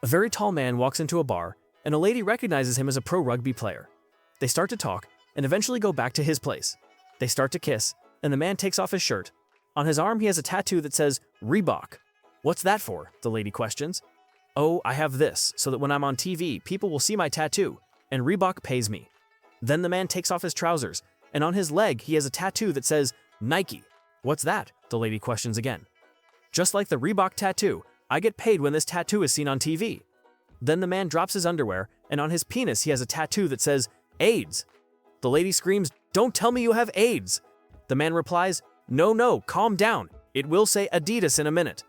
A very tall man walks into a bar, and a lady recognizes him as a pro rugby player. They start to talk, and eventually go back to his place. They start to kiss, and the man takes off his shirt. On his arm he has a tattoo that says, Reebok. What's that for? The lady questions. Oh, I have this, so that when I'm on TV, people will see my tattoo, and Reebok pays me. Then the man takes off his trousers, and on his leg he has a tattoo that says, Nike. What's that? The lady questions again. Just like the Reebok tattoo, I get paid when this tattoo is seen on TV. Then the man drops his underwear, and on his penis he has a tattoo that says, AIDS. The lady screams, Don't tell me you have AIDS. The man replies, No, calm down. It will say Adidas in a minute.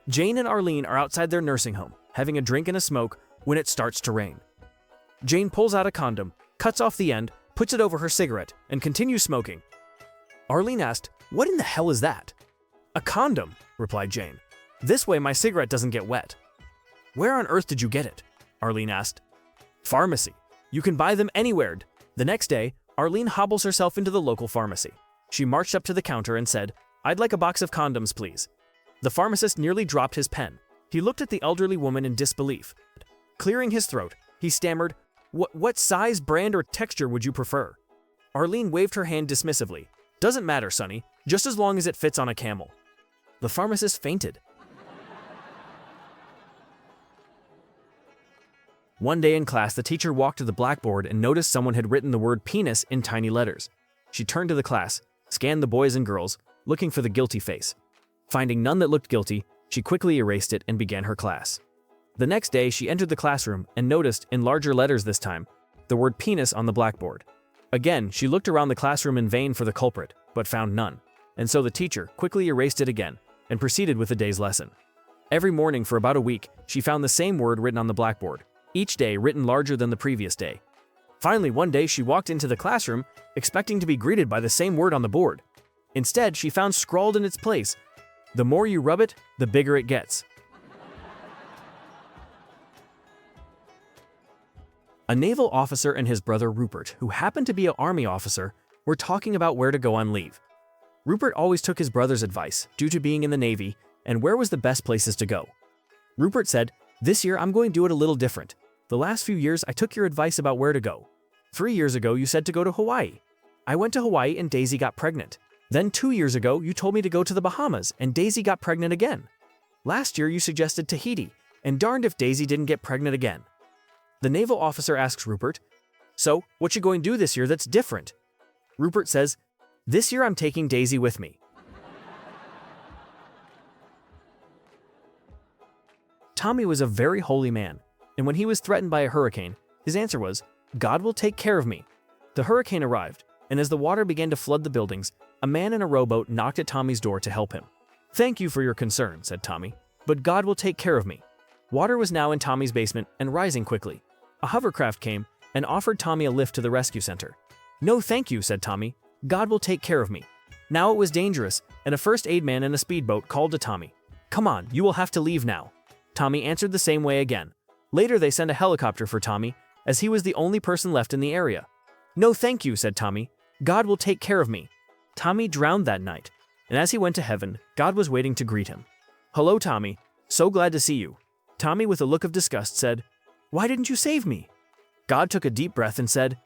Jane and Arlene are outside their nursing home, having a drink and a smoke, when it starts to rain. Jane pulls out a condom, cuts off the end, puts it over her cigarette, and continues smoking. Arlene asked, What in the hell is that? A condom, replied Jane. This way my cigarette doesn't get wet. Where on earth did you get it? Arlene asked. Pharmacy. You can buy them anywhere. The next day, Arlene hobbles herself into the local pharmacy. She marched up to the counter and said, I'd like a box of condoms, please. The pharmacist nearly dropped his pen. He looked at the elderly woman in disbelief. Clearing his throat, he stammered, What size, brand, or texture would you prefer? Arlene waved her hand dismissively. Doesn't matter, Sonny, just as long as it fits on a camel. The pharmacist fainted. One day in class, the teacher walked to the blackboard and noticed someone had written the word penis in tiny letters. She turned to the class, scanned the boys and girls, looking for the guilty face. Finding none that looked guilty, she quickly erased it and began her class. The next day, she entered the classroom and noticed, in larger letters this time, the word penis on the blackboard. Again, she looked around the classroom in vain for the culprit, but found none. And so the teacher quickly erased it again and proceeded with the day's lesson. Every morning for about a week, she found the same word written on the blackboard, each day written larger than the previous day. Finally, one day she walked into the classroom, expecting to be greeted by the same word on the board. Instead, she found scrawled in its place, The more you rub it, the bigger it gets. A naval officer and his brother Rupert, who happened to be an army officer, were talking about where to go on leave. Rupert always took his brother's advice, due to being in the Navy, and where was the best places to go. Rupert said, This year I'm going to do it a little different. The last few years I took your advice about where to go. 3 years ago you said to go to Hawaii. I went to Hawaii and Daisy got pregnant. Then 2 years ago you told me to go to the Bahamas and Daisy got pregnant again. Last year you suggested Tahiti, and darned if Daisy didn't get pregnant again. The naval officer asks Rupert, So, what you going to do this year that's different? Rupert says, This year I'm taking Daisy with me. Tommy was a very holy man, and when he was threatened by a hurricane, his answer was, God will take care of me. The hurricane arrived, and as the water began to flood the buildings, a man in a rowboat knocked at Tommy's door to help him. Thank you for your concern, said Tommy, but God will take care of me. Water was now in Tommy's basement and rising quickly. A hovercraft came and offered Tommy a lift to the rescue center. No thank you, said Tommy. God will take care of me. Now it was dangerous, and a first aid man in a speedboat called to Tommy. Come on, you will have to leave now. Tommy answered the same way again. Later they sent a helicopter for Tommy, as he was the only person left in the area. No thank you, said Tommy. God will take care of me. Tommy drowned that night, and as he went to heaven, God was waiting to greet him. Hello, Tommy. So glad to see you. Tommy, with a look of disgust, said, Why didn't you save me? God took a deep breath and said,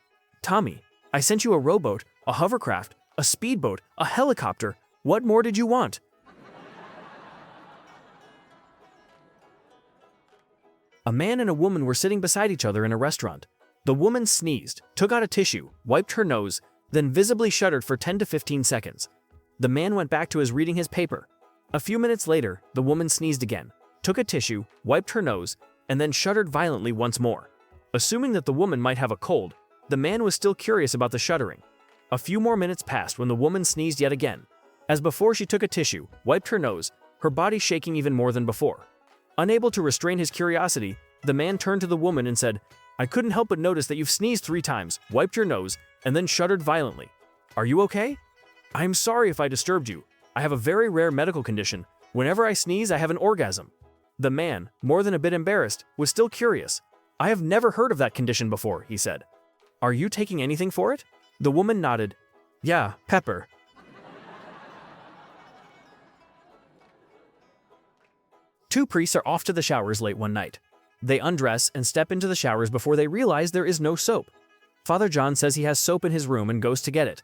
Tommy, I sent you a rowboat, a hovercraft, a speedboat, a helicopter. What more did you want? A man and a woman were sitting beside each other in a restaurant. The woman sneezed, took out a tissue, wiped her nose, then visibly shuddered for 10 to 15 seconds. The man went back to reading his paper. A few minutes later, the woman sneezed again, took a tissue, wiped her nose, and then shuddered violently once more. Assuming that the woman might have a cold, the man was still curious about the shuddering. A few more minutes passed when the woman sneezed yet again. As before, she took a tissue, wiped her nose, her body shaking even more than before. Unable to restrain his curiosity, the man turned to the woman and said, I couldn't help but notice that you've sneezed 3 times, wiped your nose, and then shuddered violently. Are you okay? I am sorry if I disturbed you. I have a very rare medical condition. Whenever I sneeze, I have an orgasm. The man, more than a bit embarrassed, was still curious. I have never heard of that condition before, he said. Are you taking anything for it? The woman nodded. Yeah, pepper. Two priests are off to the showers late one night. They undress and step into the showers before they realize there is no soap. Father John says he has soap in his room and goes to get it.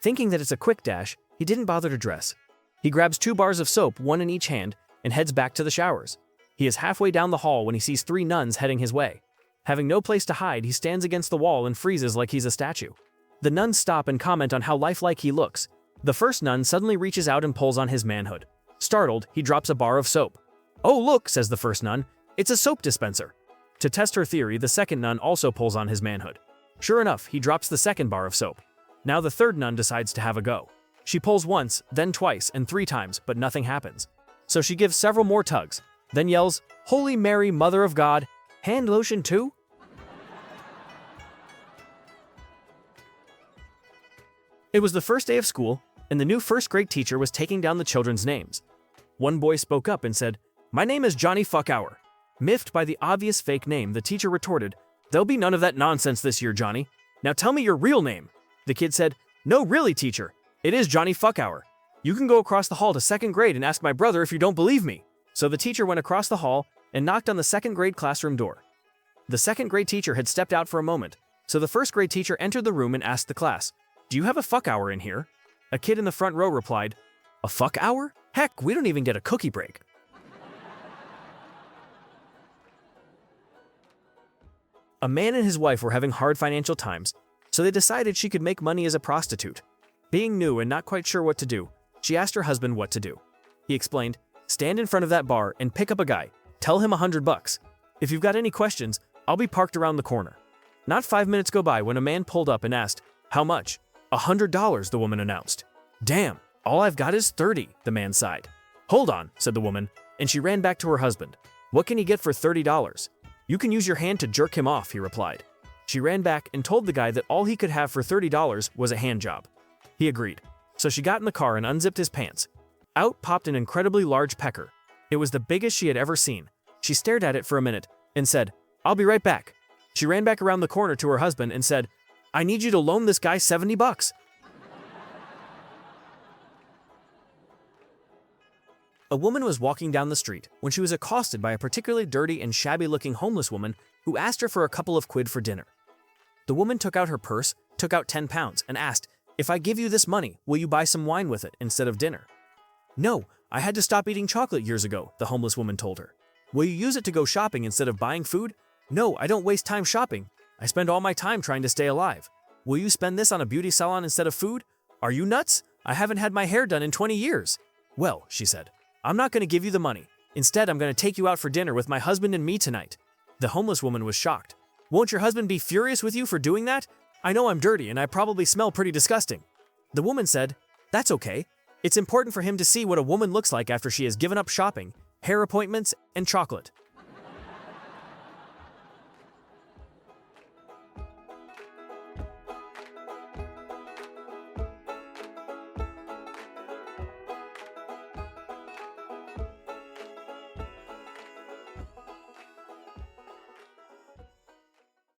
Thinking that it's a quick dash, he didn't bother to dress. He grabs 2 bars of soap, one in each hand, and heads back to the showers. He is halfway down the hall when he sees 3 nuns heading his way. Having no place to hide, he stands against the wall and freezes like he's a statue. The nuns stop and comment on how lifelike he looks. The first nun suddenly reaches out and pulls on his manhood. Startled, he drops a bar of soap. "Oh look," says the first nun, "it's a soap dispenser." To test her theory, the second nun also pulls on his manhood. Sure enough, he drops the second bar of soap. Now the third nun decides to have a go. She pulls once, then twice, and 3 times, but nothing happens. So she gives several more tugs, then yells, "Holy Mary, Mother of God, hand lotion too?" It was the first day of school, and the new first-grade teacher was taking down the children's names. One boy spoke up and said, "My name is Johnny Fuckhour." Miffed by the obvious fake name, the teacher retorted, "There'll be none of that nonsense this year, Johnny. Now tell me your real name." The kid said, "No, really, teacher. It is Johnny Fuckhour. You can go across the hall to 2nd grade and ask my brother if you don't believe me." So the teacher went across the hall and knocked on the 2nd grade classroom door. The 2nd grade teacher had stepped out for a moment, so the 1st grade teacher entered the room and asked the class, "Do you have a fuck hour in here?" A kid in the front row replied, "A fuck hour? Heck, we don't even get a cookie break." A man and his wife were having hard financial times, so they decided she could make money as a prostitute. Being new and not quite sure what to do, she asked her husband what to do. He explained, "Stand in front of that bar and pick up a guy. Tell him $100. If you've got any questions, I'll be parked around the corner." Not 5 minutes go by when a man pulled up and asked, "How much?" $100, the woman announced. "Damn, all I've got is 30, the man sighed. "Hold on," said the woman, and she ran back to her husband. "What can he get for $30? "You can use your hand to jerk him off," he replied. She ran back and told the guy that all he could have for $30 was a hand job. He agreed, so she got in the car and unzipped his pants. Out popped an incredibly large pecker. It was the biggest she had ever seen. She stared at it for a minute and said, "I'll be right back." She ran back around the corner to her husband and said, "I need you to loan this guy $70. A woman was walking down the street when she was accosted by a particularly dirty and shabby-looking homeless woman who asked her for a couple of quid for dinner. The woman took out her purse, took out 10 pounds, and asked, "If I give you this money, will you buy some wine with it instead of dinner?" "No, I had to stop eating chocolate years ago," the homeless woman told her. "Will you use it to go shopping instead of buying food?" "No, I don't waste time shopping. I spend all my time trying to stay alive." "Will you spend this on a beauty salon instead of food?" "Are you nuts? I haven't had my hair done in 20 years. "Well," she said, "I'm not going to give you the money. Instead, I'm going to take you out for dinner with my husband and me tonight." The homeless woman was shocked. "Won't your husband be furious with you for doing that? I know I'm dirty and I probably smell pretty disgusting." The woman said, "That's okay. It's important for him to see what a woman looks like after she has given up shopping, hair appointments, and chocolate."